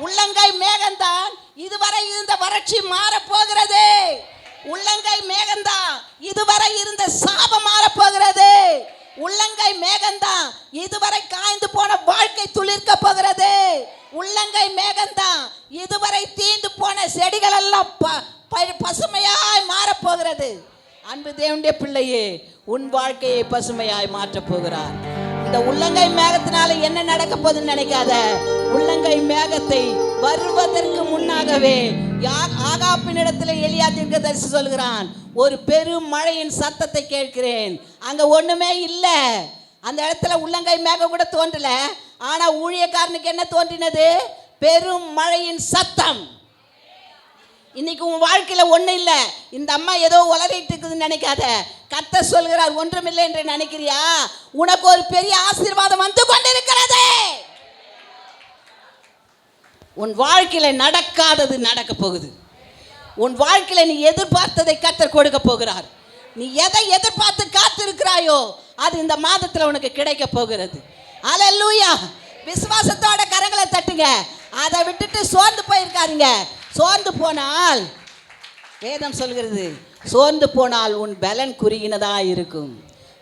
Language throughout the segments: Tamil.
உள்ளங்கை மேகம்தான் இதுவரை இருந்த வறட்சி மாற போகிறது. உள்ளங்கை மேகம்தான் இதுவரை இருந்த சாபம் மாற போகிறது. உள்ளங்கை மேகம்தான் இதுவரை காய்ந்து போன வாழ்க்கை துளிர்க்க போகிறது. உள்ளங்கை மேகம்தான் இதுவரை தீந்து போன செடிகள் எல்லாம் பசுமையாய் மாறப்போகிறது. அன்பு தேவனுடைய பிள்ளையே, உன் வாழ்க்கையை பசுமையாய் மாற்றப் போகிறார். இந்த உள்ளங்கை மேகத்தினால என்ன நடக்க போகுதுன்னு நினைக்காத. உள்ளங்கை மேகத்தை வருவதற்கு முன்னாகவே ஆகாப்பினிடத்தில் எலியா தீர்க்கதரிசி சொல்கிறான், ஒரு பெரும் மழையின் சத்தத்தை கேட்கிறேன். அங்க ஒண்ணுமே இல்லை. அந்த இடத்துல உள்ளங்கை மேகம் கூட தோன்றல. ஆனா ஊழியக்காரனுக்கு என்ன தோன்றினது? பெரும் மழையின் சத்தம். இன்னைக்கு உன் வாழ்க்கையில ஒண்ணு இல்ல, இந்த அம்மா ஏதோ உளறிட்டு இருக்குதுன்னு நினைக்காத. கர்த்தர் சொல்கிறார், ஒன்றுமில்லை என்று நினைக்கிறியா? உனக்கு ஒரு பெரிய ஆசீர்வாதம் வந்து கொண்டிருக்கிறது. உன் வாழ்க்கையில நடக்காதது நடக்க போகுது. உன் வாழ்க்கையில நீ எதிர்பார்த்ததை கர்த்தர் கொடுக்க போகிறார். நீ எதை எதிர்பார்த்து காத்திருக்கிறாயோ அது இந்த மாதத்துல உனக்கு கிடைக்க போகிறது. அல்லேலூயா. விசுவாசத்தோட கரங்களை தட்டுங்க. அதை விட்டுட்டு சோர்ந்து போயிருக்காருங்க. சோர்ந்து போனால் வேதம் சொல்கிறது, சோர்ந்து போனால் உன் பலன் குறுகினதா இருக்கும்.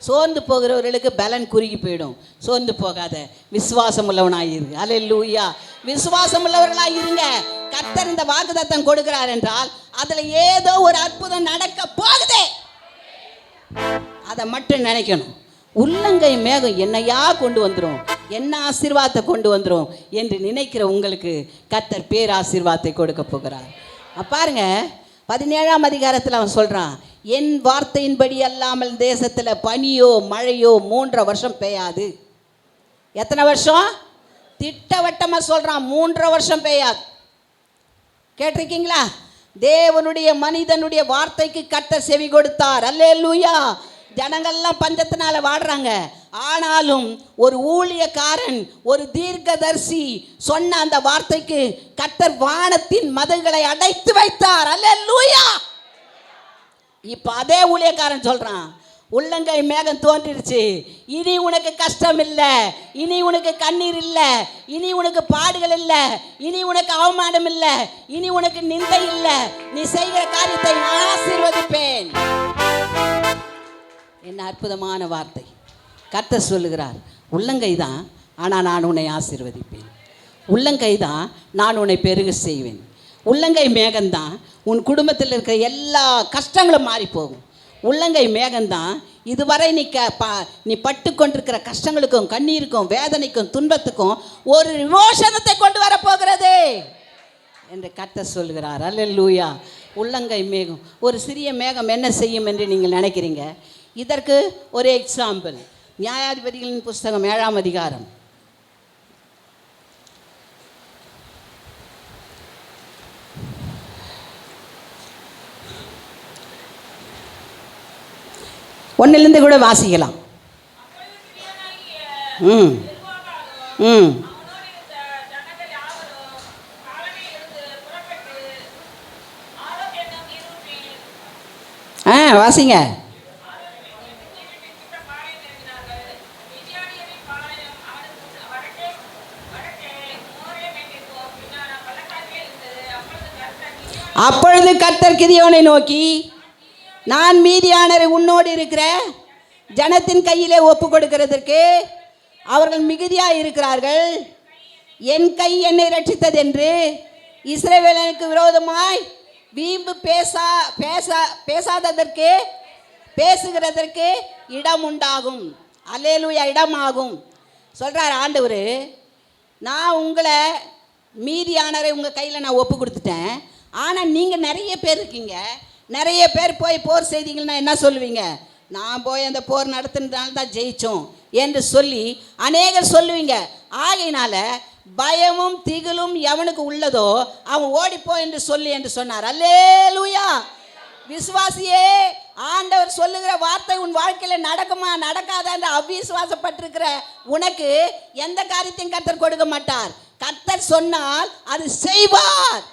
சோர்ந்து போகிறவர்களுக்கு பலன் குறுகி போயிடும். சோர்ந்து போகாத, விசுவாசம் உள்ளவனாயிரு. அல்லேலூயா. விசுவாசம் உள்ளவர்களாக இருங்க. கர்த்தர் இந்த வாக்குத்தத்தம் கொடுக்கிறார் என்றால் அதுல ஏதோ ஒரு அற்புதம் நடக்க போகுது. அதை மட்டும் நினைக்கணும். உள்ளங்கை மேகம் என்னையா கொண்டு வந்துடும், என்ன ஆசீர்வாதத்தை கொண்டு வந்துடும் என்று நினைக்கிற உங்களுக்கு கர்த்தர் பேராசீர்வாதத்தை கொடுக்க போகிறார். பாருங்க, 17ஆம் அதிகாரத்தில் அவன் சொல்றான், என் வார்த்தையின்படி அல்லாமல் தேசத்தில் பனியோ மழையோ 3 வருஷம் பெய்யாது. எத்தனை வருஷம்? திட்டவட்டமா சொல்றான், 3 வருஷம் பெய்யாது. கேட்டிருக்கீங்களா? தேவனுடைய மனிதனுடைய வார்த்தைக்கு கர்த்தர் செவி கொடுத்தார். அல்லேலூயா. ஜனங்கள்லாம் பஞ்சத்தினால வாடுறாங்க. ஆனாலும் ஒரு ஊழியக்காரன், ஒரு தீர்க்கதரிசி சொன்ன அந்த வார்த்தைக்கு கர்த்தர் வானத்தின் மதகுகளை அடைத்து வைத்தார். அல்லேலூயா. இப்ப அதே ஊழியக்காரன் சொல்றான், உள்ளங்கை மேகம் தோன்றிருச்சு, இனி உனக்கு கஷ்டம் இல்லை, இனி உனக்கு கண்ணீர் இல்லை, இனி உனக்கு பாடுகள் இல்லை, இனி உனக்கு அவமானம் இல்லை, இனி உனக்கு நிந்தை இல்லை, நீ செய்கிற காரியத்தை நான் ஆசீர்வதிப்பேன். என்ன அற்புதமான வார்த்தை! கர்த்தர் சொல்லுகிறார், உள்ளங்கை தான், ஆனால் நான் உன்னை ஆசீர்வதிப்பேன். உள்ளங்கை தான், நான் உன்னை பெருக செய்வேன். உள்ளங்கை மேகம்தான், உன் குடும்பத்தில் இருக்கிற எல்லா கஷ்டங்களும் மாறி போகும். உள்ளங்கை மேகம்தான் இதுவரை நீ பட்டு கொண்டிருக்கிற கஷ்டங்களுக்கும் கண்ணீருக்கும் வேதனைக்கும் துன்பத்துக்கும் ஒரு விமோசனத்தை கொண்டு வரப்போகிறது என்று கர்த்தர் சொல்கிறார். அல்லேலூயா. உள்ளங்கை மேகம், ஒரு சிறிய மேகம் என்ன செய்யும் என்று நீங்கள் நினைக்கிறீங்க? இதற்கு ஒரு எக்ஸாம்பிள், நியாயாதிபதிகளின் புஸ்தகம் 7ஆம் அதிகாரம். ஒன்னிலிருந்து கூட வாசிக்கலாம். வாசிங்க. அப்பொழுது கர்த்தர் கிதியோனை நோக்கி, நான் மீதியானரை உன்னோடு இருக்கிற ஜனத்தின் கையிலே ஒப்பு கொடுக்கிறதற்கு அவர்கள் மிகுதியாக இருக்கிறார்கள். என் கை என்னை ரட்சித்தது என்று இஸ்ரவேலனுக்கு விரோதமாய் வீம்பு பேசாததற்கு பேசுகிறதற்கு இடம் உண்டாகும். அல்லேலூயா. இடமாகும் சொல்கிறார் ஆண்டவர். நான் உங்களை மீதியானரை உங்கள் கையில் நான் ஒப்பு கொடுத்துட்டேன். ஆனால் நீங்கள் நிறைய பேர் இருக்கீங்க. நிறைய பேர் போய் போர் செய்தீங்கன்னா என்ன சொல்லுவீங்க? நான் போய் அந்த போர் நடத்துனதுனால தான் ஜெயிச்சோம் என்று சொல்லி அநேகர் சொல்லுவீங்க. ஆகையினால பயமும் திகிலும் எவனுக்கு உள்ளதோ அவன் ஓடிப்போ என்று சொல்லி என்று சொன்னார். அல்லேலூயா. விசுவாசியே, ஆண்டவர் சொல்லுகிற வார்த்தை உன் வாழ்க்கையில் நடக்குமா நடக்காதா என்று அவிசுவாசப்பட்டிருக்கிற உனக்கு எந்த காரியத்தையும் கர்த்தர் கொடுக்க மாட்டார். கர்த்தர் சொன்னால் அது செய்வார்.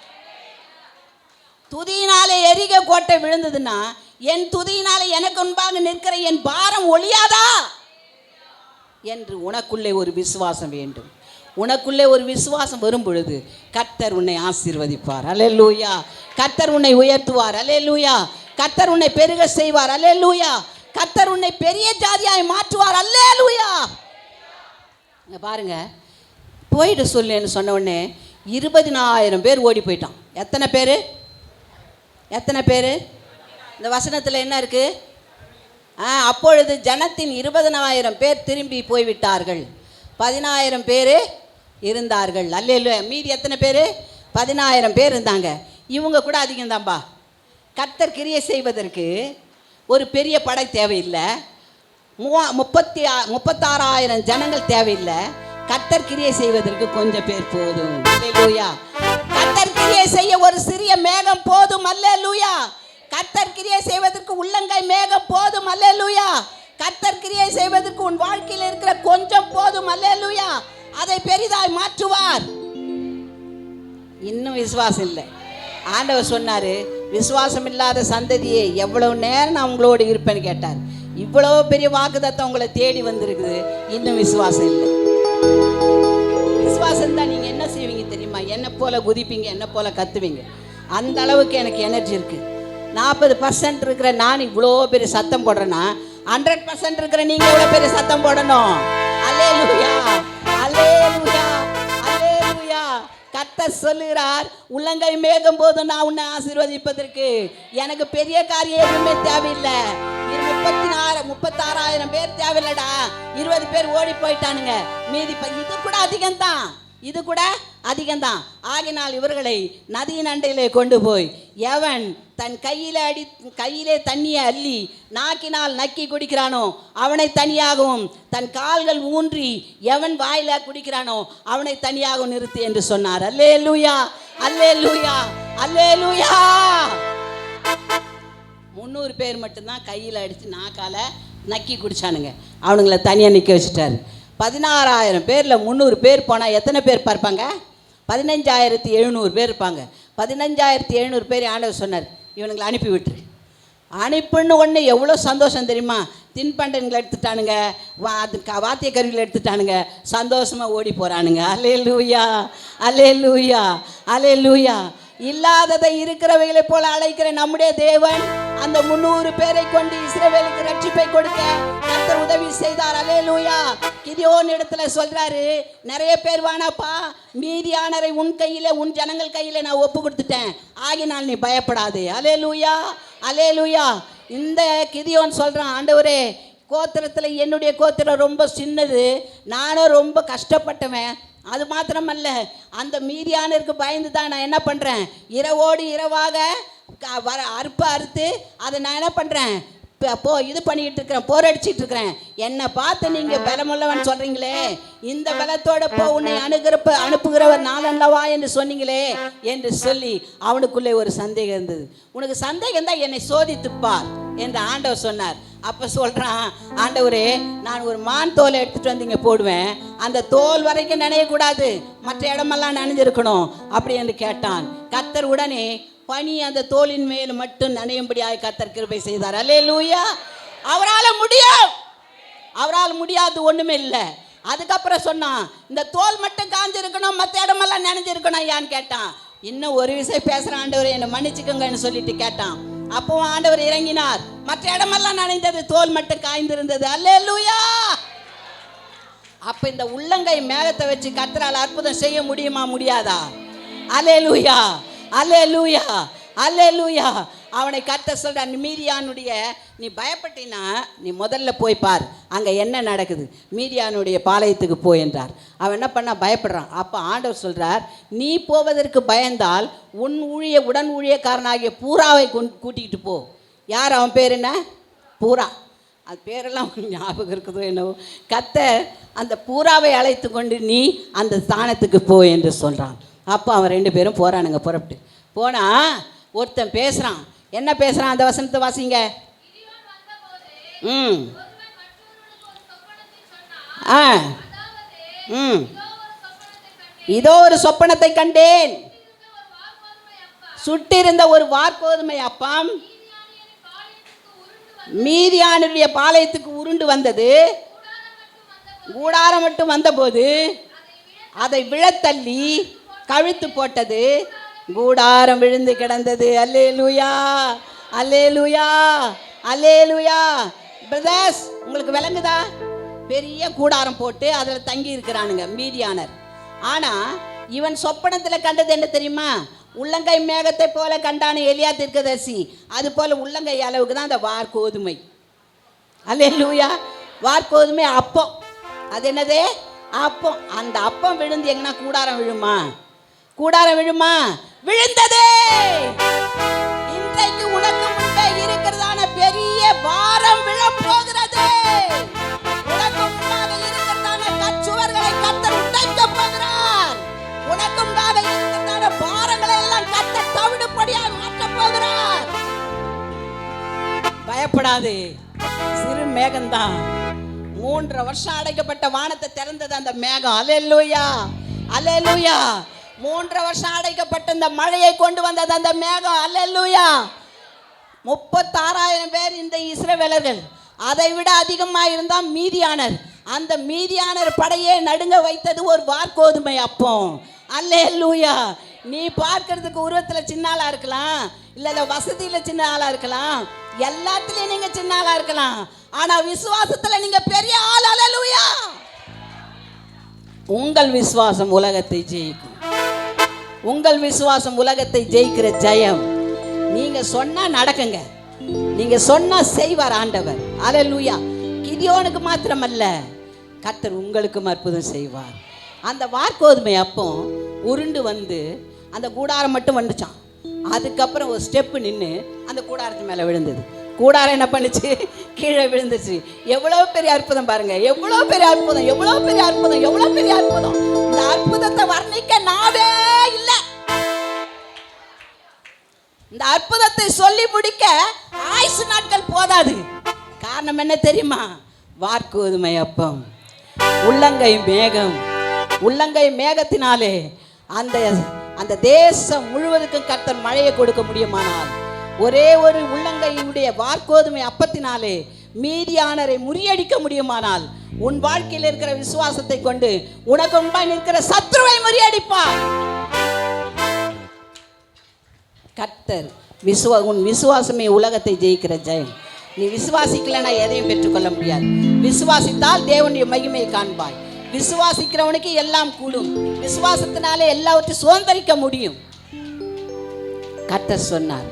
துதியினாலே எரிக கோட்டை விழுந்ததுன்னா என் துதியினாலே எனக்கு முன்பாக நிற்கிற என் பாரம் ஒழியாதா என்று உனக்குள்ளே ஒரு விசுவாசம் வேண்டும். உனக்குள்ளே ஒரு விசுவாசம் வரும் பொழுது கர்த்தர் உன்னை ஆசீர்வதிப்பார். அல்லேலூயா. கர்த்தர் உன்னை உயர்த்துவார். அல்லேலூயா. கர்த்தர் உன்னை பெருக செய்வார். அல்லேலூயா. கர்த்தர் உன்னை பெரிய ஜாதியாய் மாற்றுவார். அல்லேலூயா. இங்க பாருங்க, போயிட்டு சொல்லுன்னு சொன்ன உடனே 20,000 பேர் ஓடி போயிட்டான். எத்தனை பேர்? இந்த வசனத்தில் என்ன இருக்கு? அப்பொழுது ஜனத்தின் 20,000 பேர் திரும்பி போய்விட்டார்கள், 10,000 பேர் இருந்தார்கள். அல்லேலூயா. மீதி எத்தனை பேர்? 10,000 பேர் இருந்தாங்க. இவங்க கூட அதிகம்தான்பா. கர்த்தர் கிரியை செய்வதற்கு ஒரு பெரிய படை தேவையில்லை, 36,000 ஜனங்கள் தேவையில்லை. கர்த்தர் கிரியை செய்வதற்கு கொஞ்சம் பேர் போதும். அல்லேலூயா. கர்த்தர் கிரியை செய்ய ஒரு சிறிய மேகம் போதும். அல்லேலூயா. கர்த்தர் கிரியை செய்வதற்கு உள்ளங்கை மேகம் போதும். அல்லேலூயா. கர்த்தர் கிரியை செய்வதற்கு உன் வாழ்க்கையில் இருக்கிற கொஞ்சம் போதும். அல்லேலூயா. அதை பெரிதாய் மாற்றுவார். இன்னும் விசுவாசம் இல்லை. ஆண்டவர் சொன்னார், விசுவாசம் இல்லாத சந்ததியே எவ்வளவு நேரம் நான் உங்களோடு இருப்பேன்னு கேட்டார். இவ்வளோ பெரிய வாக்குத்தத்தம் உங்களை தேடி வந்திருக்குது, இன்னும் விசுவாசம் இல்லை. விசுவாசம் தான் நீங்கள் என்ன செய்வீங்க தெரியுமா? என்னை போல குதிப்பீங்க, என்னை போல கத்துவீங்க. அந்த அளவுக்கு எனக்கு எனர்ஜி இருக்குது. 40% இருக்கிற நான் இவ்வளோ பெரிய சத்தம் போடுறேன்னா 100% இருக்கிற நீங்கள் எவ்வளோ பெரிய சத்தம் போடணும். அல்லேலூயா. அல்லேலூயா. அல்லேலூயா. கர்த்தர் சொல்லுகிறார், உள்ளங்கை மேகம் போதும் நான் உன்னை ஆசீர்வதிப்பதற்கு. எனக்கு பெரிய காரியம் எதுவுமே தேவையில்லை. 36,000 பேர் தேவையில்லடா. 20 பேர் ஓடி போயிட்டானுங்க. மீதி இது கூட அதிகம்தான், இது கூட அதிகம்தான். ஆகினால் இவர்களை நதியின் அண்டையிலே கொண்டு போய் எவன் தன் கையிலே தண்ணியை அள்ளி நாக்கினால் நக்கி குடிக்கிறானோ அவனை தனியாகவும், தன் கால்கள் ஊன்றி எவன் வாயில குடிக்கிறானோ அவனை தனியாகவும் நிறுத்து என்று சொன்னார். அல்லேலூயா. அல்லேலூயா. அல்லேலூயா. 300 பேர் மட்டும்தான் கையில் அடித்து நாக்கால நக்கி குடிச்சானுங்க. அவனுங்களை தனியாக நிற்க வச்சுட்டாரு. 16,000 பேரில் 300 பேர் போனால் எத்தனை பேர் பார்ப்பாங்க? 15,700 பேர் இருப்பாங்க. 15,700 பேர் ஆண்டவர் சொன்னார், இவனுங்களை அனுப்பி விட்டுரு. அனுப்புன்னு ஒன்று எவ்வளோ சந்தோஷம் தெரியுமா? தின்பண்டங்களை எடுத்துட்டானுங்க, வாத்திய கருவிகளை எடுத்துட்டானுங்க, சந்தோஷமாக ஓடி போகிறானுங்க. அல்லேலூயா. அல்லேலூயா. அல்லேலூயா. இல்லாததை இருக்கிறவைகளை போல அழைக்கிற நம்முடைய தேவன் அந்த 300 பேரை கொண்டு இஸ்ரவேலுக்கு ரட்சிப்பை கொடுக்க கர்த்தர் உதவி செய்தார். அல்லேலூயா. கிதியோன் இடத்துல சொல்றாரு, நிறைய பேர் வானாப்பா, மீதியானரை உன் கையில, உன் ஜனங்கள் கையில நான் ஒப்பு கொடுத்துட்டேன், ஆகினால் நீ பயப்படாதே. அல்லேலூயா. அல்லேலூயா. இந்த கிதியோன் சொல்றான், ஆண்டவரே, கோத்திரத்தில் என்னுடைய கோத்திரம் ரொம்ப சின்னது, நானும் ரொம்ப கஷ்டப்பட்டவன். அது மாத்திரமல்ல, அந்த மீதியானருக்கு பயந்து தான் நான் என்ன பண்ணுறேன், இரவோடு இரவாக அறுத்து அதை நான் என்ன பண்ணுறேன், இது பண்ணிக்கிட்டு இருக்கிறேன், போரடிச்சிட்டு இருக்கிறேன். என்னை பார்த்து நீங்கள் பலமுள்ளவன் சொல்கிறீங்களே, இந்த பலத்தோட உன்னை அனுப்புகிறவர் நான் அல்லவா என்று சொன்னீங்களே என்று சொல்லி அவனுக்குள்ளே ஒரு சந்தேகம் இருந்தது. உனக்கு சந்தேகம் தான் என்னை சோதித்துப்பார் என்று ஆண்டவர் சொன்னார். அப்போ சொல்கிறான், ஆண்டவரே, நான் ஒரு மான் தோலை எடுத்துகிட்டு வந்து இங்கே போடுவேன், அந்த தோல் வரைக்கும் நனையக்கூடாது, மற்ற இடமெல்லாம் நனைஞ்சிருக்கணும் அப்படி என்று கேட்டான். கர்த்தர் உடனே பனி அந்த தோலின் மேல் மட்டும் நனையும்படியாக கர்த்தர் கிருபை செய்தார். அல்லேலூயா. அவரால் முடியும், அவரால் முடியாது ஒன்றுமே இல்லை. அதுக்கப்புறம் சொன்னான், இந்த தோல் மட்டும் காஞ்சிருக்கணும், மற்ற இடமெல்லாம் நனைஞ்சிருக்கணும் ஏன்னு கேட்டான். இன்னும் ஒரு விஷயம் பேசுகிறேன் ஆண்டவரே, என்னை மன்னிச்சுக்கோங்கன்னு சொல்லிட்டு கேட்டான். அப்பவும் ஆண்டவர் இறங்கினார், மற்ற இடமெல்லாம் நனைந்தது, தோல் மட்டும் காய்ந்திருந்தது. அல்லேலூயா. அப்ப இந்த உள்ளங்கை மேகத்தை வச்சு கர்த்தரால் அற்புதம் செய்ய முடியுமா? முடியாதா? அல்லேலூயா. அல்லேலூயா. அல்லேலூயா. அவனை கர்த்தர் சொல்றான், மீதியானுடைய நீ பயப்பட்டினா நீ முதல்ல போய் பார், அங்கே என்ன நடக்குது, மீதியானுடைய பாளையத்துக்கு போய் என்றார். அவன் என்ன பண்ணா, பயப்படுறான். அப்போ ஆண்டவர் சொல்கிறார், நீ போவதற்கு பயந்தால் உன் உடன் ஊழியக்காரனாகிய பூராவை கூட்டிகிட்டு போ. யார் அவன் பேர்? என்ன? பூரா. அது பேரெல்லாம் ஞாபகம் இருக்குதோ என்னவோ. கர்த்தர் அந்த பூராவை அழைத்து கொண்டு நீ அந்த ஸ்தானத்துக்கு போ என்று சொல்கிறான். அப்போ அவன் 2 பேரும் போகிறானுங்க. புறப்பட்டு போனால் ஒருத்தன் பேசுகிறான். என்ன பேசுகிறான்? அந்த வசனத்தை வாசிங்க. இதோ ஒரு சொப்பனத்தை கண்டேன், சுட்டிருந்த ஒரு வார்கோதுமை அப்பம் மீதியானுடைய பாளையத்துக்கு உருண்டு வந்தது. கூடாரம் மட்டும் வந்தபோது அதை விழத்தள்ளி கவிழ்த்து போட்டது, கூடாரம் விழுந்து கிடந்தது. அல்லேலூயா, அல்லேலூயா, அல்லேலூயா. பிரதர்ஸ், உங்களுக்கு விளங்குதா? பெரிய கூடாரம் போட்டு அதில் தங்கி இருக்கிறானுங்க மீதியானர். ஆனால் இவன் சொப்பனத்தில் கண்டது என்ன தெரியுமா? உள்ளங்கை மேகத்தை போல கண்டான எலியா தீர்க்கதரிசி. அது போல் உள்ளங்கை அளவுக்கு தான் அந்த வார்கோதுமை. அல்லேலூயா. வார்கோதுமை அப்பம். அது என்னது? அப்பம். அந்த அப்பம் விழுந்து எங்கன்னா கூடாரம் விழுமா? கூடாரம் விழுமா? விழுந்ததே. இன்றைக்கு உனக்கு முன்பே இருக்கிறதான பெரிய பாரம் விழப்போகிறது. உனக்கு முன்பாக இருக்கிறதான கச்சுவர்களை கர்த்தர் உடைக்க போகிறார். உனக்கு முன்பாக இருக்கிறதான பாரங்களை எல்லாம் கர்த்தர் தவிடுபடியாக மாற்ற போகிறார். பயப்படாதே, சிறு மேகம்தான். 3 வருஷம் அடைக்கப்பட்ட வானத்தை திறந்தது அந்த மேகம். அல்லேலூயா, அல்லேலூயா. 3 வருஷம் அடைக்கப்பட்ட இந்த மழையை கொண்டு வந்தது அந்த மேகம். அல்லேலூயா. 36,000 பேர் இந்த இஸ்ரவேலர்கள். அதை விட அதிகமாக இருந்தால் மீதியானர். அந்த மீதியானர் படையே நடுங்க வைத்தது ஒரு வார்கோதுமை அப்பம். அல்லேலூயா. நீ பார்க்கறதுக்கு உருவத்தில் சின்ன ஆளா இருக்கலாம், இல்லை வசதியில் சின்ன ஆளா இருக்கலாம், எல்லாத்துலேயும் நீங்கள் சின்ன ஆளா இருக்கலாம். ஆனால் விசுவாசத்தில் நீங்கள் பெரிய ஆள். அல்லேலூயா. உங்கள் விசுவாசம் உலகத்தை ஜெயிக்கும். உங்கள் விசுவாசம் உலகத்தை ஜெயிக்கிற ஜெயம். நீங்கள் சொன்னால் நடக்குங்க, நீங்கள் சொன்னால் செய்வார் ஆண்டவர். அல்லேலூயா. கிதியோனுக்கு மாத்திரமல்ல, கர்த்தர் உங்களுக்கும் அற்புதம் செய்வார். அந்த வார்கோதுமை அப்பம் உருண்டு வந்து அந்த கூடாரம் மட்டும் வந்துச்சான். அதுக்கப்புறம் ஒரு ஸ்டெப்பு நின்று அந்த கூடாரத்து மேலே விழுந்தது. கூடாரம் என்ன பண்ணுச்சு? கீழே விழுந்துச்சு. எவ்வளோ பெரிய அற்புதம் பாருங்க! எவ்வளோ பெரிய அற்புதம், எவ்வளோ பெரிய அற்புதம், எவ்வளோ பெரிய அற்புதம்! இந்த அற்புதத்தை வர்ணிக்க நாவே இல்லை. இந்த அற்புதத்தை சொல்லி முடிக்க ஆயுசு நாட்கள் போதாது. காரணம் என்ன தெரியுமா? வார்கோதுமை அப்பம், உள்ளங்கை மேகம். உள்ளங்கை மேகத்தினாலே அந்த தேசம் முழுவதுக்கும் கர்த்தர் மழையை கொடுக்க முடியுமானால், ஒரே ஒரு உள்ளங்கையுடைய வார்கோதுமை அப்பத்தினாலே மீதியானரை முறியடிக்க முடியுமானால், உன் வாழ்க்கையில் இருக்கிற விசுவாசத்தை கொண்டு உனக்கு முன்பாய் நிற்கிற சத்ருவை முறியடிப்பார் கர்த்தர். உன் விசுவாசமே உலகத்தை ஜெயிக்கிற ஜெயம். நீ விசுவாசிக்கலன்னா எதையும் பெற்றுக்கொள்ள முடியாது. விசுவாசித்தால் தேவனுடைய மகிமையை காண்பாய். விசுவாசிக்கிறவனுக்கு எல்லாம் கூடும். விசுவாசத்தினாலே எல்லாவற்றையும் சுதந்திரிக்க முடியும். கர்த்தர் சொன்னார்,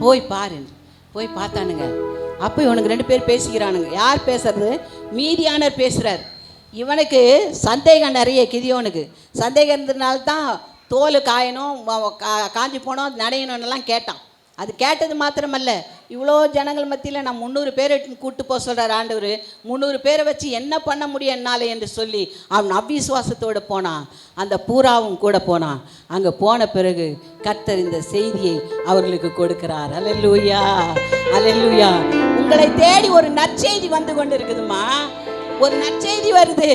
போய் பாரு. போய் பார்த்தானுங்க. அப்போ இவனுக்கு 2 பேர் பேசிக்கிறானுங்க. யார் பேசுறது? மீதியானர் பேசுகிறார். இவனுக்கு சந்தேகம் நிறைய. கிதியோனுக்கு சந்தேகம் இருந்ததுனால்தான் தோல் காயணும், காஞ்சி போனோம், நடையணும்லாம் கேட்டான். அது கேட்டது மாத்திரமல்ல, இவ்வளோ ஜனங்கள் மத்தியில் நான் 300 பேரை கூப்பிட்டு போக சொல்கிறார் ஆண்டவர். 300 பேரை வச்சு என்ன பண்ண முடியும் என்னால் என்று சொல்லி அவன் அவிசுவாசத்தோடு போனான். அந்த பூராவும் கூட போனான். அங்கே போன பிறகு கர்த்தர் இந்த செய்தியை அவர்களுக்கு கொடுக்கிறார். அல்லேலூயா, அல்லேலூயா. உங்களை தேடி ஒரு நற்செய்தி வந்து கொண்டு இருக்குதுமா. ஒரு நற்செய்தி வருது.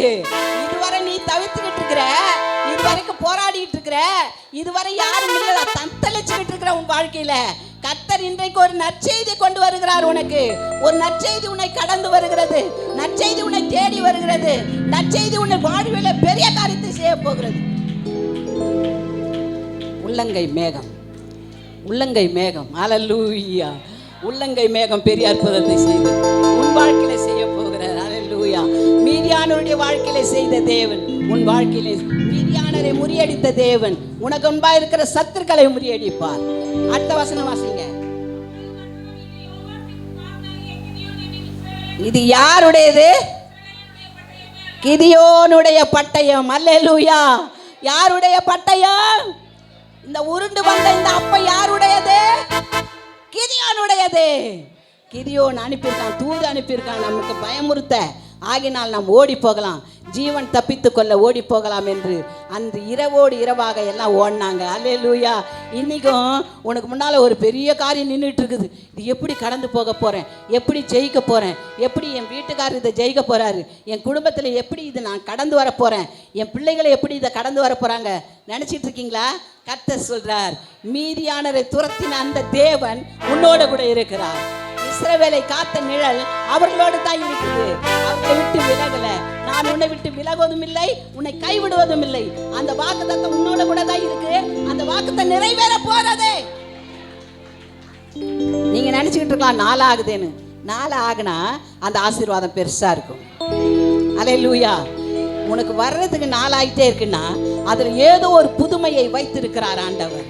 இதுவரை நீ தவிர்த்துக்கிட்டு இருக்கிற, இதுவரைக்கும் போராடிட்டு இருக்கிற, இதுவரை யாரும் இல்லை தத்தளிச்சுக்கிட்டு இருக்கிற உன் வாழ்க்கையில கர்த்தர் இன்றைக்கு ஒரு நற்செய்தி கொண்டு வருகிறார். உனக்கு ஒரு நற்செய்தி உன்னை கடந்து வருகிறது. நற்செய்தி உன்னை தேடி வருகிறது. நற்செய்தி உன்னை வாழ்வில் பெரிய காரியத்தை செய்ய போகிறது. உள்ளங்கை மேகம், உள்ளங்கை மேகம். அல்லேலூயா. உள்ளங்கை மேகம் பெரிய அற்புதத்தை செய்து உன் வாழ்க்கையில செய்ய போகிறார். அல்லேலூயா. மீதியானவருடைய வாழ்க்கையில செய்த தேவன் உன் வாழ்க்கையிலே, மீதியானரை முறியடித்த தேவன் உனக்கு முன்பாக இருக்கிற சத்துருக்களை முறியடிப்பார். அடுத்த வசனம் வாசிங்க. இது யாருடையது? கிதியோனுடைய பட்டயம். அல்லேலூயா. யாருடைய பட்டயம்? இந்த உருண்டு வந்த இந்த அப்பம் யாருடையது? கிதியோனுடையது. கிதியோன் அனுப்பியிருக்கான், தூது அனுப்பியிருக்கான் நமக்கு பயமுறுத்த. ஆகினால் நாம் ஓடி போகலாம், ஜீவன் தப்பித்து கொள்ள ஓடி போகலாம் என்று அந்த இரவோடு இரவாக எல்லாம் ஓடினாங்க. அல்லேலூயா. இன்றைக்கும் உனக்கு முன்னால் ஒரு பெரிய காரியம் நின்றுட்டு இருக்குது. இது எப்படி கடந்து போக போகிறேன், எப்படி ஜெயிக்க போகிறேன், எப்படி என் வீட்டுக்காரர் இதை ஜெயிக்க போகிறாரு, என் குடும்பத்தில் எப்படி இது நான் கடந்து வர போகிறேன், என் பிள்ளைகளை எப்படி இதை கடந்து வர போகிறாங்க நினச்சிட்டு இருக்கீங்களா? கர்த்தர் சொல்கிறார், மீதியானரை துரத்தின அந்த தேவன் உன்னோட கூட இருக்கிறார். இஸ்ரவேலை காத்த நிழல் அவர்களோடு தான் இருக்குது. அவர்களை விட்டு விலகல. நான் உன்னை விட்டு விலகுவதும் இல்லை, உன்னை கைவிடுவதும் இல்லை. அந்த வாக்குத்தத்தம் உன்னோட கூட தான் இருக்கு. அந்த வாக்குத்தத்தம் நிறைவேற போறதே. நீங்க நினைச்சுக்கிட்டு இருக்கலாம் நாள் ஆகுதுன்னு. நாள் ஆகுனா அந்த ஆசீர்வாதம் பெருசா இருக்கும். அல்லேலூயா. உனக்கு வர்றதுக்கு நாள் ஆகிட்டே இருக்குன்னா அதுல ஏதோ ஒரு புதுமையை வைத்திருக்கிறார் ஆண்டவர்.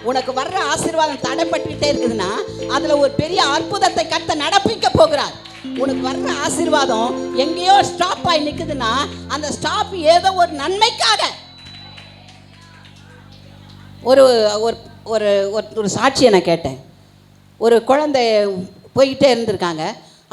உனக்கு வர்ற ஆசீர்வாதம் தடைப்பட்டுக்கிட்டே இருக்குதுன்னா அதுல ஒரு பெரிய அற்புதத்தை கர்த்தர் நடப்பிக்க போகிறார். உனக்கு வர்ற ஆசீர்வாதம் எங்கேயோ ஸ்டாப் ஆகி நிக்குதுன்னா அந்த ஸ்டாப் ஏதோ ஒரு நன்மைக்காக. ஒரு ஒரு ஒரு சாட்சியை நான் கேட்டேன். ஒரு குழந்தை போய்கிட்டே இருந்திருக்காங்க.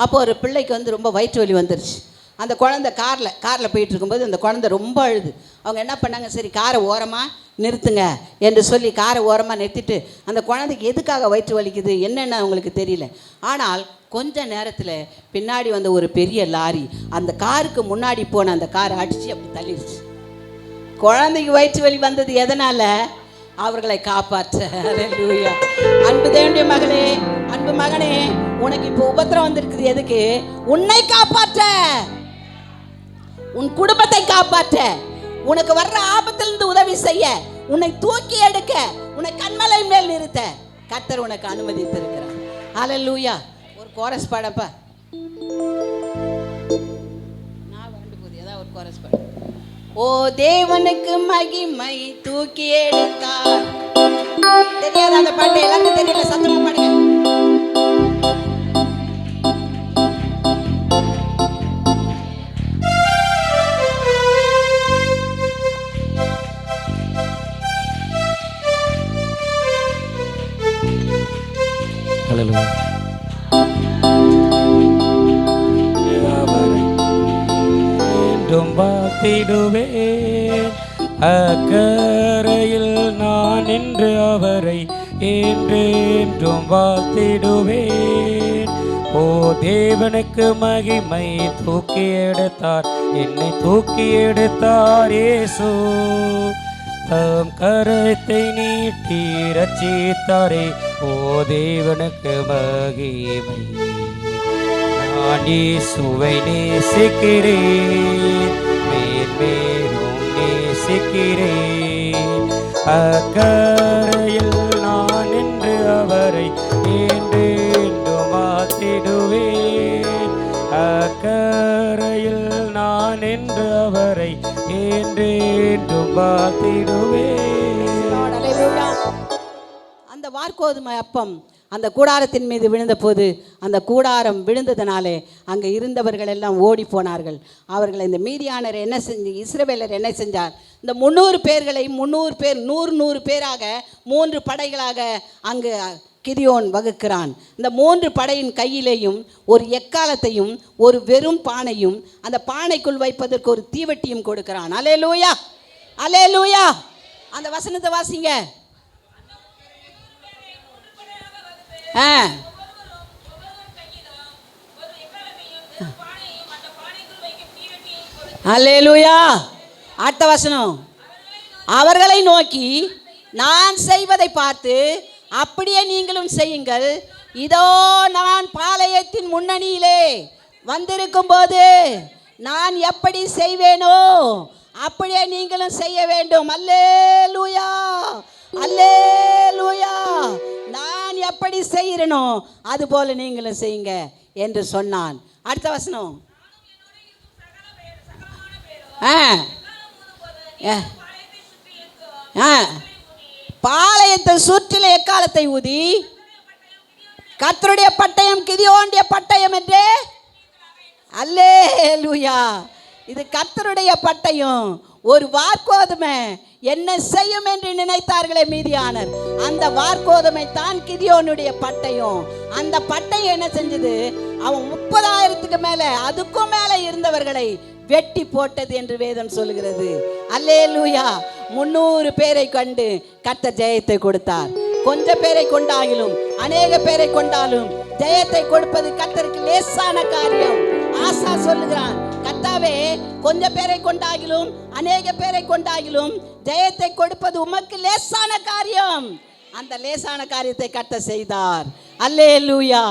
அப்போ ஒரு பிள்ளைக்கு வந்து ரொம்ப வயிற்று வலி வந்துருச்சு. அந்த குழந்தை காரில் போயிட்டு இருக்கும்போது அந்த குழந்தை ரொம்ப அழுது. அவங்க என்ன பண்ணாங்க, சரி காரை ஓரமாக நிறுத்துங்க என்று சொல்லி காரை ஓரமாக நிறுத்திட்டு அந்த குழந்தைக்கு எதுக்காக வயிற்று வலிக்குது என்னென்ன அவங்களுக்கு தெரியல. ஆனால் கொஞ்ச நேரத்தில் பின்னாடி வந்த ஒரு பெரிய லாரி அந்த காருக்கு முன்னாடி போன அந்த காரை அடித்து அப்படி தள்ளிடுச்சு. குழந்தைக்கு வயிற்று வலி வந்தது எதனால்? அவர்களை காப்பாற்ற. அல்லேலூயா. அன்பு தேவனுடைய மகளே, அன்பு மகனே, உனக்கு இப்போ உபத்திரம் வந்திருக்குது. எதுக்கு? உன்னை காப்பாற்ற, உன் குடும்பத்தை காப்பாற்ற, உனக்கு வர்ற ஆபத்திலிருந்து உதவி செய்ய, உன்னை தூக்கி எடுக்க, உன்னை கண்மலை மேல் நிறுத்த கர்த்தர் உனக்கு அனுமதித்திருக்கிறார். அல்லேலூயா. ஒரு கோரஸ் பாடப்பா. நான் வரண்டு போது ஏதாவது ஒரு கோரஸ் பாடு. ஓ தேவனுக்கு மகிமை தூக்கி எடுத்தார். தெரியாத அந்த பாட்டு எல்லாருக்கும் தெரியல, சத்தமா பாடுங்க. வாழ்த்திடுவேன், அக்கரையில் நான் நின்று அவரை என்றென்றும் வாழ்த்திடுவேன். ஓ தேவனுக்கு மகிமை தூக்கி எடுத்தார், என்னை தூக்கி எடுத்தார் இயேசு. தம் கரத்தை நீட்டி ரட்சித்தாரே, ஓ தேவனுக்கு மகிமை. நான் இயேசுவை நேசிக்கிறேன், மேன்மேலும் நேசிக்கிறேன். அக்கரையில் நான் நின்று அவரை என்றென்றும் வாழ்த்திடுவேன். அக்கரையில் நான் நின்று அவரை என்றென்றும் வாழ்த்திடுவேன். அந்த வார்கோதுமை அப்பம் அந்த கூடாரத்தின் மீது விழுந்த போது அந்த கூடாரம் விழுந்ததனாலே அங்கே இருந்தவர்கள் எல்லாம் ஓடி போனார்கள். அவர்கள் இந்த மீதியானர் என்ன செஞ்சு, இஸ்ரவேலர் என்ன செஞ்சார், இந்த 300 பேர்களை 300 பேர் 100 பேராக 3 படைகளாக அங்கு கிதியோன் வகுக்கிறான். இந்த 3 படையின் கையிலேயும் ஒரு எக்காலத்தையும் ஒரு வெறும் பானையும் அந்த பானைக்குள் வைப்பதற்கு ஒரு தீவட்டியும் கொடுக்கிறான். அல்லேலூயா, அல்லேலூயா. அந்த வசனத்தை வாசிங்க. அல்லேலூயா. அடுத்த வசனம். அவர்களை நோக்கி நான் செய்வதை பார்த்து அப்படியே நீங்களும் செய்யுங்கள். இதோ நான் பாளையத்தின் முன்னணியிலே வந்திருக்கும் போது நான் எப்படி செய்வேனோ அப்படியே நீங்களும் செய்ய வேண்டும். அல்லேலூயா, அல்லேலூயா. நான் எப்படி செய்கிறேனோ அது போல நீங்களும் செய்யுங்க என்று சொன்னான். அடுத்த வசனம். பாளையத்தை சுற்றில எக்காலத்தை ஊதி கர்த்தருடைய பட்டயம் கிதியோனுடைய பட்டயம் என்று. அல்லேலூயா. இது கர்த்தருடைய பட்டயம். ஒரு வார்கோதுமை என்ன செய்யும் என்று நினைத்தார்களே மீதியானர், அந்த வார்கோதுமை தான் கிதியோனுடைய பட்டயம். அந்த பட்டயம் என்ன செஞ்சது, அவன் 30,000க்கு மேல அதுக்கும் மேல இருந்தவர்களை வெட்டி போட்டது என்று வேதம் சொல்கிறது. அல்லேலூயா. 300 பேரை கண்டு கர்த்தர் ஜெயத்தை கொடுத்தார். கொஞ்சம் பேரை கொண்டாலும் அநேக பேரை கொண்டாலும் ஜெயத்தை கொடுப்பது கர்த்தருக்கு லேசான காரியம். ஆசா சொல்லுகிறான், கர்த்தாவே கொஞ்சம் பேரை கொண்டாகிலும் அநேக பேரை கொண்டாகிலும் ஜெயத்தை கொடுப்பது உமக்கு லேசான காரியம். அந்த லேசான காரியத்தை கர்த்தர் செய்தார். அல்லேலூயா,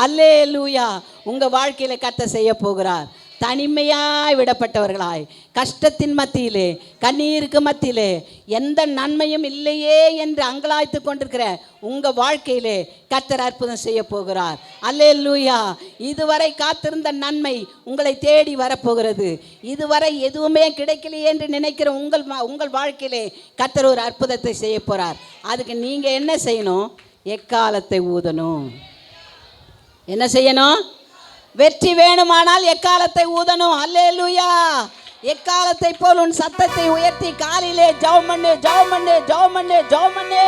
அல்லேலூயா. உங்கள் வாழ்க்கையில் கர்த்தர் செய்ய போகிறார். தனிமையாய் விடப்பட்டவர்களாய், கஷ்டத்தின் மத்தியிலே, கண்ணீருக்கு மத்தியிலே, எந்த நன்மையும் இல்லையே என்று அங்கலாய்த்து கொண்டிருக்கிற உங்கள் வாழ்க்கையிலே கர்த்தர் அற்புதம் செய்ய போகிறார். அல்லேலூயா. இதுவரை காத்திருந்த நன்மை உங்களை தேடி வரப்போகிறது. இதுவரை எதுவுமே கிடைக்கலையே என்று நினைக்கிற உங்கள் வாழ்க்கையிலே கர்த்தர் ஒரு அற்புதத்தை செய்ய போகிறார். அதுக்கு நீங்கள் என்ன செய்யணும்? எக்காலத்தை ஊதணும். என்ன செய்யணும்? வெற்றி வேணுமானால் எக்காலத்தை ஊதணும். அல்லேலூயா. எக்காலத்தை போல் உன் சத்தத்தை உயர்த்தி காலிலே ஜெபம் பண்ணு, ஜெபம் பண்ணு, ஜெபம் பண்ணு, ஜெபம் பண்ணு.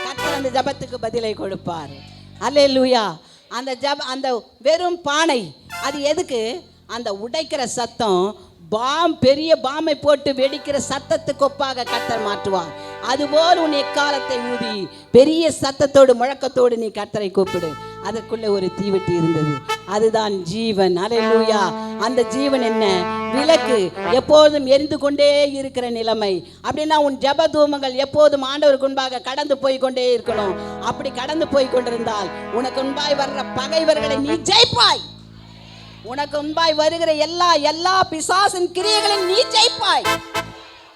கர்த்தர் அந்த ஜெபத்துக்கு பதிலை கொடுப்பார். அல்லேலூயா. அந்த வெறும் பானை அது எதுக்கு? அந்த உடைக்கிற சத்தம் பெரிய பாமை போட்டு வெடிக்கிற சத்தத்துக்கு ஒப்பாக கர்த்தர் மாற்றுவார். அதுபோல் உன் எக்காலத்தை ஊதி பெரிய சத்தத்தோடு முழக்கத்தோடு நீ கர்த்தரை கூப்பிடு. அதற்குள்ள ஒரு தீவெட்டி இருந்தது, அதுதான் ஜீவன். அல்லேலூயா. அந்த ஜீவன் என்ன? விளக்கு, எப்போதும் எரிந்து கொண்டே இருக்கிற நிலைமை. அப்படின்னா உன் ஜெப தூமங்கள் எப்போதும் ஆண்டவருக்கு முன்பாக கடந்து போய் கொண்டே இருக்கணும். அப்படி கடந்து போய் கொண்டிருந்தால் உனக்கு முன்பாய் வர்ற பகைவர்களை நீ ஜெயிப்பாய். உனக்கு முன்பாய் வருகிற எல்லா பிசாசின் கிரியைகளையும் நீ ஜெயிப்பாய்.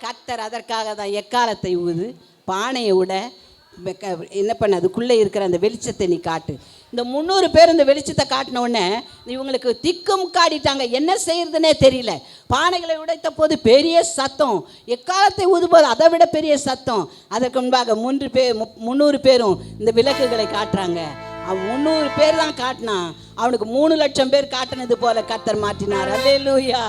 கர்த்தர் அதற்காக தான் எக்காலத்தை ஊது, பானையை விட என்ன பண்ண, அதுக்குள்ளே இருக்கிற அந்த வெளிச்சத்தை நீ காட்டு. இந்த 300 பேர் இந்த வெளிச்சத்தை காட்டின உடனே இவங்களுக்கு திக்கும் காட்டிட்டாங்க. என்ன செய்யறதுனே தெரியல. பானைகளை உடைத்த போது பெரிய சத்தம், எக்காலத்தை ஊதும்போது அதை விட பெரிய சத்தம். அதற்கு முன்பாக 300 பேரும் இந்த விளக்குகளை காட்டுறாங்க. அவன் 300 பேர் தான் காட்டினான், அவனுக்கு 3 லட்சம் பேர் காட்டினது போல கர்த்தர் மாற்றினார். அல்லேலூயா.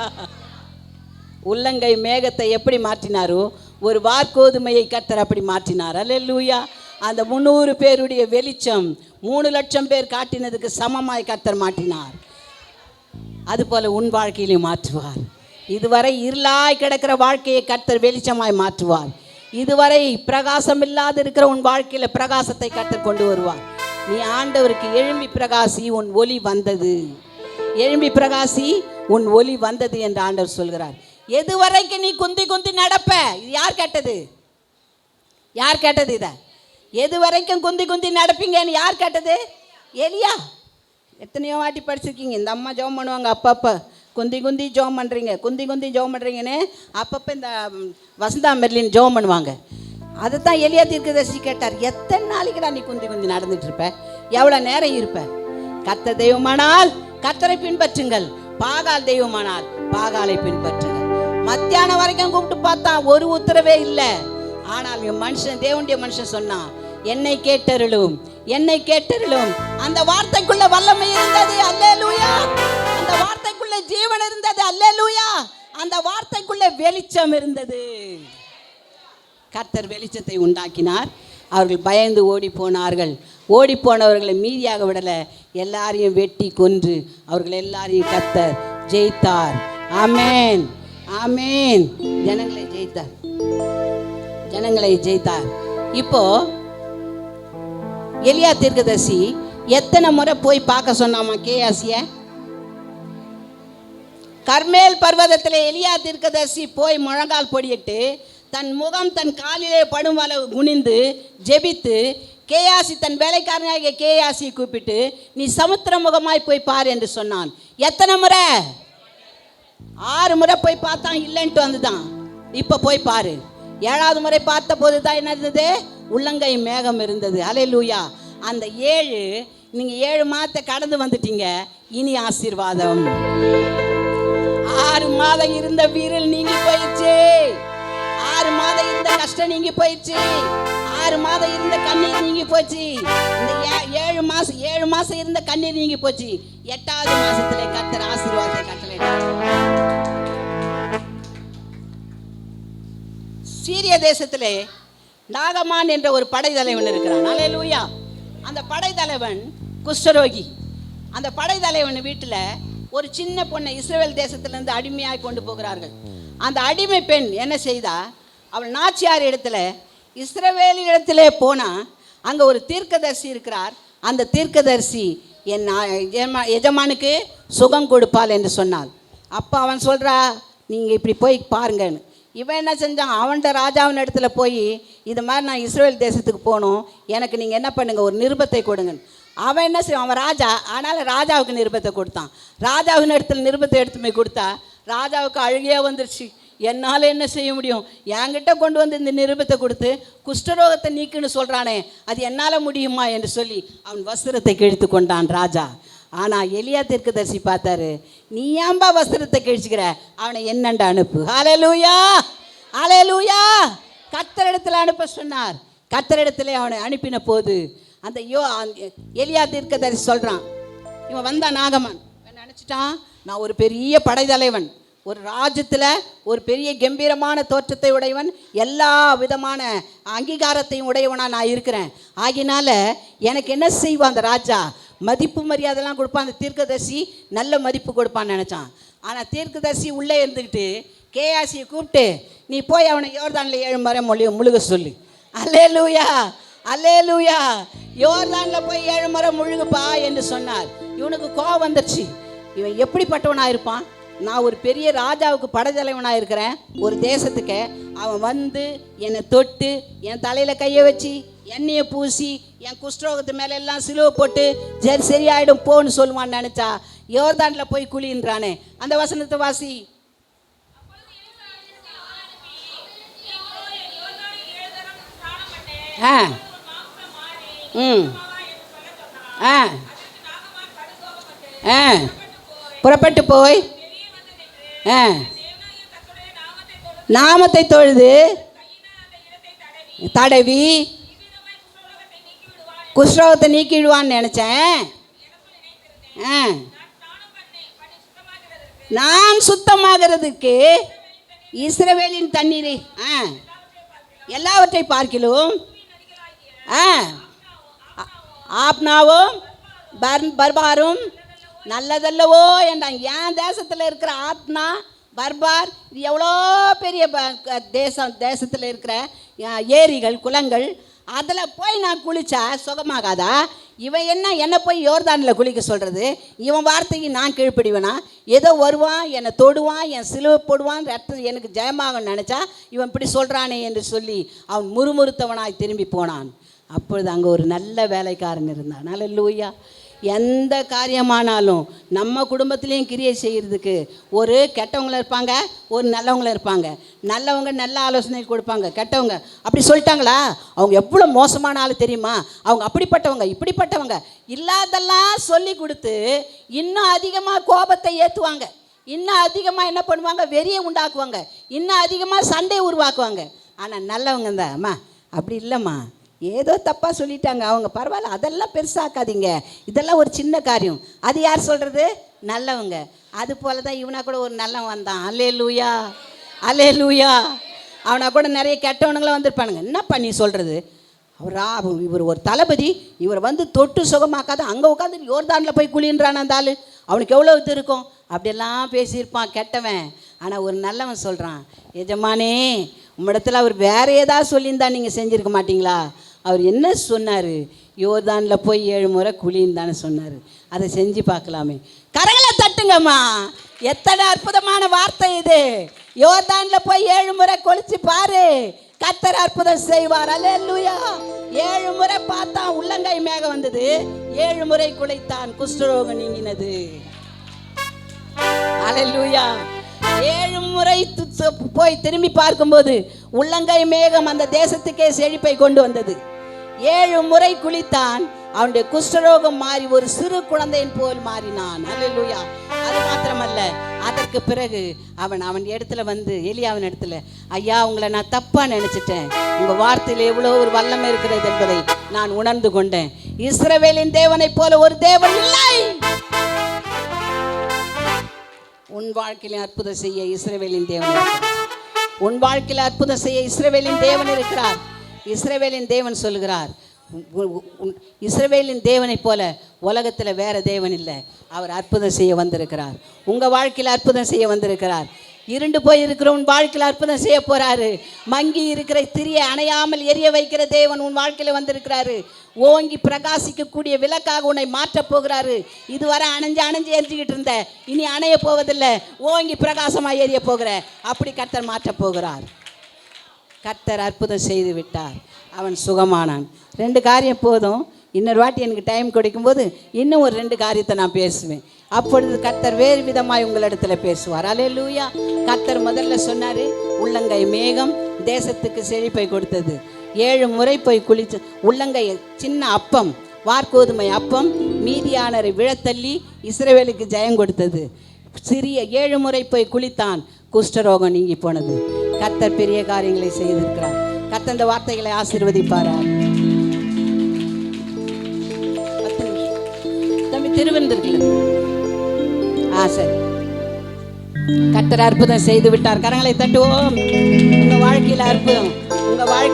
உள்ளங்கை மேகத்தை எப்படி மாற்றினாரோ ஒரு வார்கோதுமையை கர்த்தர் அப்படி மாற்றினார். அல்லேலூயா. அந்த 300 பேருடைய வெளிச்சம் 3 லட்சம் பேர் காட்டினதுக்கு சமமாய் கர்த்தர் மாற்றினார். அதுபோல உன் வாழ்க்கையிலையும் மாற்றுவார். இதுவரை இருளாய் கிடக்கிற வாழ்க்கையை கர்த்தர் வெளிச்சமாய் மாற்றுவார். இதுவரை பிரகாசம் இல்லாது இருக்கிற உன் வாழ்க்கையில் பிரகாசத்தை கர்த்தர் கொண்டு வருவார். நீ ஆண்டவருக்கு எழும்பி பிரகாசி, உன் ஒளி வந்தது. எழும்பி பிரகாசி, உன் ஒளி வந்தது என்று ஆண்டவர் சொல்கிறார். எது வரைக்கும் நீ குந்தி குந்தி நடப்ப? இது யார் கேட்டது? யார் கேட்டது? இதை எது வரைக்கும் குந்தி குந்தி நடப்பீங்கன்னு யார் கேட்டது? எலியா. எத்தனையோ வாட்டி படிச்சிருக்கீங்க. இந்த அம்மா ஜெபம் பண்ணுவாங்க, அப்பப்போ குந்தி குந்தி ஜெபம் பண்ணுறீங்க, குந்தி குந்தி ஜெபம் பண்ணுறீங்கன்னு அப்பப்போ இந்த வசந்தா மெர்லின் ஜெபம் பண்ணுவாங்க. அதை தான் எலியா தீர்க்கதரிசி கேட்டார். எத்தனை நாளைக்குடா நீ குந்தி குந்தி நடந்துட்டு இருப்ப? எவ்வளோ நேரம் இருப்ப? கர்த்தர் தெய்வமானால் கர்த்தரை பின்பற்றுங்கள், பாகால் தெய்வமானால் பாகாலை பின்பற்றுங்கள். மத்தியானம் வரைக்கும் கூப்பிட்டு பார்த்தா ஒரு உத்தரவே இல்லை. ஆனால் மனுஷன், தேவனுடைய மனுஷன் சொன்னான், என்னை கேட்டருளும், என்னை கேட்டருளும். அந்த வார்த்தைக்குள்ள வல்லமை இருந்தது. அல்லேலூயா. அந்த வார்த்தைக்குள்ள ஜீவன் இருந்தது. அல்லேலூயா. அந்த வார்த்தைக்குள்ள வெளிச்சம் இருந்தது. கர்த்தர் வெளிச்சத்தை உண்டாக்கினார். அவர்கள் பயந்து ஓடி போனார்கள். ஓடி போனவர்களை மீதியாக விடலை, எல்லாரையும் வெட்டி கொன்று அவர்கள் எல்லாரையும் கர்த்தர் ஜெயித்தார். ஆமேன், ஆமேன். ஜனங்களை ஜெயித்தார், ஜனங்களை ஜெயித்தார். இப்போ எலியா தீர்க்கதரிசி எத்தனை முறை போய் பார்க்க சொன்னாமா கேயாசிய? கர்மேல் பர்வதத்தில் எலியா தீர்க்கதரிசி போய் முழங்கால் பொடியிட்டு தன் முகம் தன் காலிலே படும் அளவு குனிந்து ஜெபித்து, கேயாசி தன் வேலைக்காரனாகிய கேயாசியை கூப்பிட்டு நீ சமுத்திர முகமாய் போய் பாரு என்று சொன்னான். எத்தனை முறை? 6 முறை போய் பார்த்தான், இல்லைன்ட்டு வந்துதான். இப்போ போய் பாரு. 7வது முறை பார்த்த போது தான் என்ன இருந்தது? உள்ளங்கை மேகம் இருந்தது. அல்லேலூயா. அந்த 7 நீங்கள் 7 மாதத்தை கடந்து வந்துட்டீங்க. இனி ஆசீர்வாதம். 6 மாதம் இருந்த வீரல் நீங்கி போயிடுச்சு. 6 மாதம் இருந்த கஷ்டம் நீங்கி போயிடுச்சு. 6 மாதம் இருந்த கண்ணீர் நீங்கி போச்சு. இந்த 7 மாசம் இருந்த கண்ணீர் நீங்கி போச்சு. 8வது மாசத்துல கர்த்தர் ஆசீர்வாதத்தை கட்டளையிட்டார். சீரிய தேசத்திலே நாகமான் என்ற ஒரு படைத்தலைவன் இருக்கிறான். அல்லேலூயா. அந்த படைத்தலைவன் குஷ்டரோகி. அந்த படைத்தலைவன் வீட்டில் ஒரு சின்ன பொண்ணை இஸ்ரவேல் தேசத்திலிருந்து அடிமையாக கொண்டு போகிறார்கள். அந்த அடிமை பெண் என்ன செய்தா? அவள் நாச்சியார் இடத்துல, இஸ்ரவேலின் இடத்திலே போனால் அங்கே ஒரு தீர்க்கதரிசி இருக்கிறார். அந்த தீர்க்கதரிசி என் எஜமானுக்கு சுகம் கொடுப்பாள் என்று சொன்னாள். அப்போ அவன் சொல்கிறா, நீங்கள் இப்படி போய் பாருங்கன்னு. இவன் என்ன செஞ்சான்? அவன்கிட்ட ராஜாவின் இடத்துல போய் இது மாதிரி நான் இஸ்ரவேல் தேசத்துக்கு போகணும், எனக்கு நீங்கள் என்ன பண்ணுங்கள், ஒரு நிருபத்தை கொடுங்க. அவன் என்ன செய்வான், அவன் ராஜா. ஆனாலும் ராஜாவுக்கு நிருபத்தை கொடுத்தான். ராஜாவின் இடத்துல நிருபத்தை எடுத்து போய் கொடுத்தா ராஜாவுக்கு அழுகையே வந்துருச்சு. என்னால் என்ன செய்ய முடியும், என்கிட்ட கொண்டு வந்து இந்த நிருபத்தை கொடுத்து குஷ்டரோகத்தை நீக்குன்னு சொல்கிறானே, அது என்னால் முடியுமா என்று சொல்லி அவன் வஸ்திரத்தை கிழித்து கொண்டான் ராஜா. ஆனால் எலியா தீர்க்கதரிசி பார்த்தாரு, நீ ஏன்பா வஸ்திரத்தை கிழிச்சுக்கிற, அவனை என்னண்ட அனுப்பு. ஹல்லேலூயா, ஹல்லேலூயா. கர்த்தரிடத்தில் அனுப்ப சொன்னார். கர்த்தரிடத்தில் அவனை அனுப்பின போது அந்த எலியா தீர்க்கதரிசி சொல்கிறான், இவன் வந்தான் நாகமான் நினச்சிட்டான், நான் ஒரு பெரிய படைத்தலைவன், ஒரு ராஜ்யத்தில் ஒரு பெரிய கம்பீரமான தோற்றத்தை உடையவன், எல்லா விதமான அங்கீகாரத்தையும் உடையவனாக நான் இருக்கிறேன். ஆகினால எனக்கு என்ன செய்வான் அந்த ராஜா, மதிப்பு மரியாதைலாம் கொடுப்பான். அந்த தீர்க்கதரிசி நல்ல மதிப்பு கொடுப்பான்னு நினச்சான். ஆனால் தீர்க்கதரிசி உள்ளே இருந்துக்கிட்டு கேயாசியை கூப்பிட்டு, நீ போய் அவனை யோர்தானில் 7 முறை முழுக சொல்லு. அல்லேலூயா, அல்லேலூயா. யோர்தானில் போய் 7 முறை முழுகுப்பா என்று சொன்னார். இவனுக்கு கோபம் வந்துடுச்சு. இவன் எப்படிப்பட்டவனாக இருப்பான், நான் ஒரு பெரிய ராஜாவுக்கு படைத்தலைவனாக இருக்கிறேன் ஒரு தேசத்துக்கு, அவன் வந்து என்னை தொட்டு என் தலையில் கையை வச்சு எண்ணெயை பூசி என் குஷ்டரோகத்து மேலே எல்லாம் சிலுவை போட்டு சரியாயிடும் போன்னு சொல்லுவான்னு நினச்சா யோர்தானில் போய் குளின்றானே. அந்த வசனத்தை வாசி. ஆ ம் ஆ ஆ புறப்பட்டு போய் நாமத்தை தொழுது தடவி குஷ்டரோகத்தை நீக்கிடுவான்னு நினச்சேன். நான் சுத்தமாகிறதுக்கு இஸ்ரவேலின் தண்ணீரை எல்லாவற்றை பார்க்கிலும் ஆப்னாவும் பர்பாரும் நல்லதல்லவோ என்றான். என் தேசத்தில் இருக்கிற ஆப்னா பர்பார் இது எவ்வளோ பெரிய தேசத்தில் இருக்கிற ஏரிகள் குளங்கள், அதில் போய் நான் குளித்தா சுகமாகாதா? இவன் என்னை போய் யோர்தானில் குளிக்க சொல்கிறது? இவன் வார்த்தைக்கு நான் கீழ்ப்படிவேனா? ஏதோ வருவான், என்னை தொடுவான், என் சிலுவை போடுவான், ரத்தம் எனக்கு ஜெயமாகன்னு நினச்சா இவன் இப்படி சொல்கிறானே என்று சொல்லி அவன் முறுமுறுத்தவனாய் திரும்பி போனான். அப்பொழுது அங்கே ஒரு நல்ல வேலைக்காரன் இருந்தான். அல்லேலூயா. எந்த காரியமானாலும் நம்ம குடும்பத்துலேயும் கிரியை செய்கிறதுக்கு ஒரு கெட்டவங்களும் இருப்பாங்க, ஒரு நல்லவங்களும் இருப்பாங்க. நல்லவங்க நல்ல ஆலோசனை கொடுப்பாங்க, கெட்டவங்க அப்படி சொல்லிட்டாங்களா, அவங்க எவ்வளோ மோசமான ஆள் தெரியுமா, அவங்க அப்படிப்பட்டவங்க இப்படிப்பட்டவங்க இல்லாதெல்லாம் சொல்லி கொடுத்து இன்னும் அதிகமாக கோபத்தை ஏற்றுவாங்க, இன்னும் அதிகமாக என்ன பண்ணுவாங்க, வெறியை உண்டாக்குவாங்க, இன்னும் அதிகமாக சண்டை உருவாக்குவாங்க. ஆனால் நல்லவங்க தான், அம்மா அப்படி இல்லைம்மா, ஏதோ தப்பாக சொல்லிட்டாங்க அவங்க, பரவாயில்ல, அதெல்லாம் பெருசாக்காதீங்க, இதெல்லாம் ஒரு சின்ன காரியம். அது யார் சொல்கிறது? நல்லவங்க. அது போல தான் இவனா கூட ஒரு நல்லவன் வந்தான். அல்லேலூயா, அல்லேலூயா. அவனா கூட நிறைய கெட்டவனுங்களும் வந்திருப்பானுங்க. என்னப்பா நீ சொல்கிறது, இவர் ஒரு தளபதி, இவர் வந்து தொட்டு சுகமாக்காத அங்கே உட்காந்து யோர்தானில் போய் குளின்றான் அந்த ஆள், அவனுக்கு எவ்வளோ இது இருக்கும், அப்படியெல்லாம் பேசியிருப்பான் கெட்டவன். ஆனால் ஒரு நல்லவன் சொல்கிறான், எஜமானே உம்மிடத்தில் அவர் வேறு ஏதாவது சொல்லியிருந்தா நீங்கள் செஞ்சுருக்க மாட்டிங்களா? அவர் என்ன சொன்னார், யோர்தானில் போய் 7 முறை குளின்னு தானே சொன்னார், அதை செஞ்சு பார்க்கலாமே. கரங்களை தட்டுங்கம்மா, எத்தனை அற்புதமான வார்த்தை இது. யோர்தானில் போய் 7 முறை குளிச்சு பாரு, கர்த்தர் அற்புதம் செய்வார். அல்லேலூயா. 7 முறை பார்த்தான், உள்ளங்கை மேகம் வந்தது, 7 முறை குளித்தான், குஷ்டரோகம் நீங்கினது. அல்லேலூயா. 7 முறை போய் திரும்பி பார்க்கும்போது உள்ளங்கை மேகம் அந்த தேசத்துக்கே செழிப்பை கொண்டு வந்தது. 7 முறை குளித்தான், அவனுடைய குஷ்டரோகம் மாறி ஒரு சிறு குழந்தையின் போல் மாறினான். அல்லேலூயா. அது மாத்திரமல்ல, அதற்கு பிறகு அவன் இடத்துல வந்து எலியாவின் இடத்துல, ஐயா உங்களை நான் தப்பாக நினச்சிட்டேன், உங்கள் வார்த்தையில் எவ்வளோ ஒரு வல்லமை இருக்கிறது என்பதை நான் உணர்ந்து கொண்டேன். இஸ்ரவேலின் தேவனை போல ஒரு தேவன் இல்லை. உன் வாழ்க்கையில் அற்புதம் செய்ய இஸ்ரவேலின் தேவன் இருக்கிறார். உன் வாழ்க்கையில் அற்புதம் செய்ய இஸ்ரவேலின் தேவன் இருக்கிறார். இஸ்ரவேலின் தேவன் சொல்கிறார், இஸ்ரவேலின் தேவனை போல உலகத்தில் வேற தேவன் இல்லை. அவர் அற்புதம் செய்ய வந்திருக்கிறார். உங்கள் வாழ்க்கையில் அற்புதம் செய்ய வந்திருக்கிறார். இருண்டு போய் இருக்கிற உன் வாழ்க்கையில் அற்புதம் செய்ய போகிறாரு. மங்கி இருக்கிற திரியை அணையாமல் எரிய வைக்கிற தேவன் உன் வாழ்க்கையில் வந்திருக்கிறாரு. ஓங்கி பிரகாசிக்கக்கூடிய விளக்காக உன்னை மாற்றப் போகிறாரு. இதுவரை அணைஞ்சு எரிஞ்சுக்கிட்டு இருந்த, இனி அணைய போவதில்லை, ஓங்கி பிரகாசமாக எரிய போகிற, அப்படி கர்த்தர் மாற்றப் போகிறார். கர்த்தர் அற்புதம் செய்து விட்டார். அவன் சுகமானான். 2 காரியம் போதும். இன்னொரு வாட்டி எனக்கு டைம் கொடுக்கும்போது இன்னும் ஒரு 2 காரியத்தை நான் பேசுவேன். அப்பொழுது கர்த்தர் வேறு விதமாய் உங்களிடத்தில் பேசுவார். அல்லேலூயா. கர்த்தர் முதல்ல சொன்னார், உள்ளங்கை மேகம் தேசத்துக்கு செழிப்பை கொடுத்தது. 7 முறை போய் குளிச்சு உள்ளங்கை சின்ன அப்பம், வார்கோதுமை அப்பம் மீதியானரை விழத்தள்ளி இஸ்ரவேலுக்கு ஜெயம் கொடுத்தது. சிறிய 7 முறை போய் குளித்தான், குஷ்டரோகம் நீங்கி போனது. கர்த்தர் பெரிய காரியங்களை செய்திருக்கிறார். கர்த்தர் இந்த வார்த்தைகளை ஆசீர்வதிப்பாரார். 10 நிமிஷம் தம்பி திருவந்திருக்கல. சரி, கர்த்தர் அற்புதம் செய்து விட்டார். கரங்களை தட்டுவோம். உங்க வாழ்க்கையில் அற்புதம், உங்க வாழ்க்கை